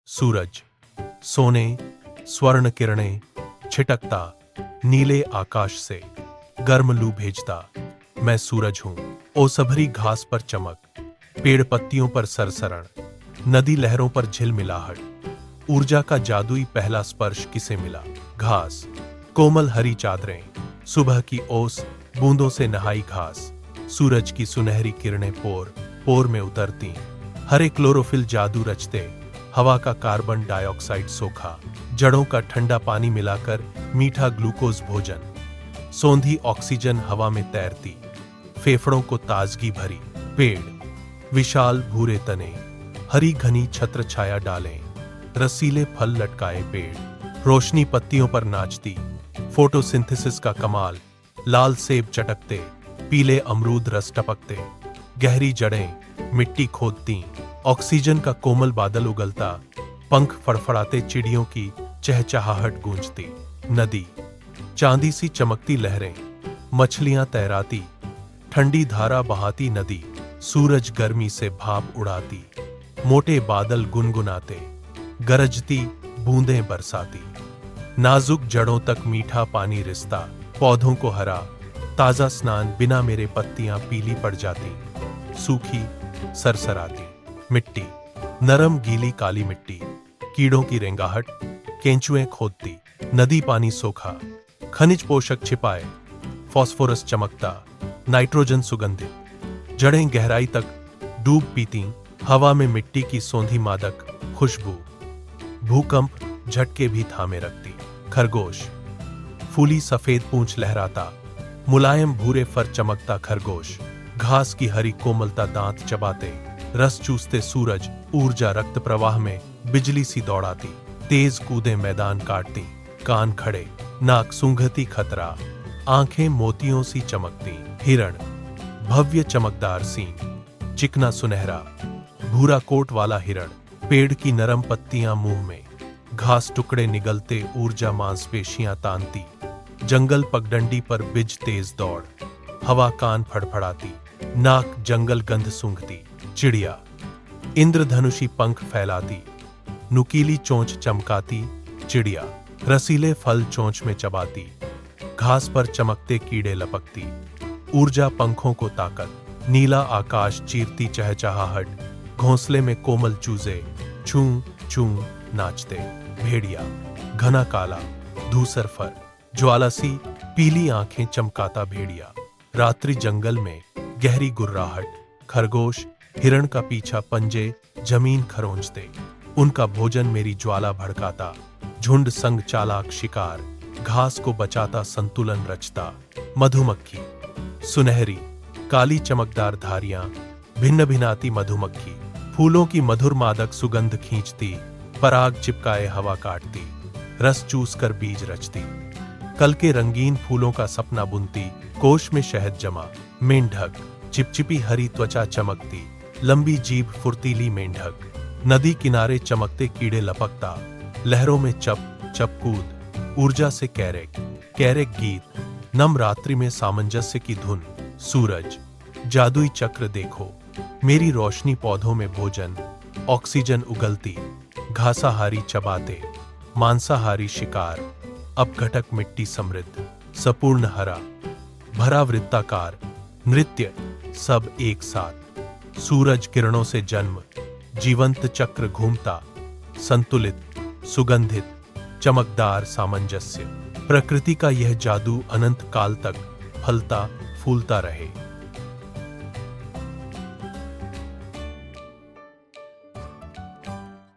सूरज, सोने, स्वर्ण किरणें छिटकता नीले आकाश से, गर्म लू भेजता। मैं सूरज हूं। ओसभरी घास पर चमक, पेड़ पत्तियों पर सरसरण, नदी लहरों पर झिलमिलाहट। ऊर्जा का जादुई पहला स्पर्श किसे मिला? घास, कोमल हरी चादरें, सुबह की ओस, बूंदों से नहाई घास। सूरज की सुनहरी किरणें पोर पोर में उतरती, हरे क्लोरोफिल जादू रचते। हवा का कार्बन डाइऑक्साइड सोखा, जड़ों का ठंडा पानी मिलाकर मीठा ग्लूकोज भोजन। सौंधी ऑक्सीजन हवा में तैरती, फेफड़ों को ताजगी भरी। पेड़, विशाल भूरे तने, हरी घनी छत्र छाया डालें, रसीले फल लटकाए पेड़, रोशनी पत्तियों पर नाचती। फोटोसिंथेसिस का कमाल, लाल सेब चटकते, पीले अमरूद रस टपकते। गहरी जड़ें मिट्टी खोदती, ऑक्सीजन का कोमल बादल उगलता। पंख फड़फड़ाते चिड़ियों की चहचहाहट गूंजती। नदी, चांदी सी चमकती लहरें, मछलियां तैराती, ठंडी धारा बहाती नदी। सूरज गर्मी से भाप उड़ाती, मोटे बादल गुनगुनाते, गरजती बूंदें बरसाती। नाजुक जड़ों तक मीठा पानी रिसता, पौधों को हरा ताजा स्नान बिना मेरे पत्तियां पीली पड़ जाती, सूखी सरसराती। मिट्टी, नरम गीली काली मिट्टी, कीड़ों की रेंगाहट, केंचुएं खोदती। नदी पानी सोखा, खनिज पोषक छिपाए, फास्फोरस चमकता, नाइट्रोजन सुगंधित। जड़ें गहराई तक डूब पीती, हवा में मिट्टी की सौंधी मादक खुशबू। भूकंप झटके भी थामे रखती। खरगोश, फूली सफेद पूंछ लहराता, मुलायम भूरे फर चमकता खरगोश। घास की हरी कोमलता दांत चबाते, रस चूसते सूरज ऊर्जा रक्त प्रवाह में बिजली सी दौड़ाती। तेज कूदे मैदान काटती, कान खड़े, नाक सूंघती खतरा, आंखें मोतियों सी चमकती। हिरण, भव्य चमकदार सींग, चिकना सुनहरा, भूरा कोट वाला हिरण। पेड़ की नरम पत्तियां मुंह में, घास टुकड़े निगलते ऊर्जा मांसपेशियां तानती। जंगल पगडंडी पर बिज तेज दौड़, हवा कान फड़फड़ाती, नाक जंगल गंध सूंघती। चिड़िया, इंद्रधनुषी पंख फैलाती, नुकीली चोंच चमकाती चिड़िया। रसीले फल चोंच में चबाती, घास पर चमकते कीड़े लपकती। ऊर्जा पंखों को ताकत, नीला आकाश चीरती चहचहाहट, घोंसले में कोमल चूजे चूं चूं नाचते। भेड़िया, घना काला धूसर फर, ज्वालासी पीली आंखें चमकाता भेड़िया। रात्रि जंगल में गहरी गुर्राहट, खरगोश हिरण का पीछा पंजे जमीन खरोंचते। उनका भोजन मेरी ज्वाला भड़काता, झुंड संग चालाक शिकार, घास को बचाता संतुलन रचता। मधुमक्खी, सुनहरी काली चमकदार धारियां, भिन्न भिनाती मधुमक्खी, फूलों की मधुर मादक सुगंध खींचती, पराग चिपकाए हवा काटती, रस चूस कर बीज रचती। कल के रंगीन फूलों का सपना बुनती, कोश में शहद जमा। मेंढक, चिपचिपी हरी त्वचा चमकती, लंबी जीभ फुर्तीली मेंढक। नदी किनारे चमकते कीड़े लपकता, लहरों में चप चप कूद। ऊर्जा से कैरेक कैरेक गीत, नम रात्रि में सामंजस्य की धुन। सूरज, जादुई चक्र देखो, मेरी रोशनी पौधों में भोजन, ऑक्सीजन उगलती, घासाहारी चबाते, मांसाहारी शिकार। अब घटक मिट्टी समृद्ध, संपूर्ण हरा भरा वृत्ताकार, नृत्य सब एक साथ। सूरज किरणों से जन्म, जीवंत चक्र घूमता, संतुलित, सुगंधित, चमकदार सामंजस्य। प्रकृति का यह जादू अनंत काल तक फलता फूलता रहे।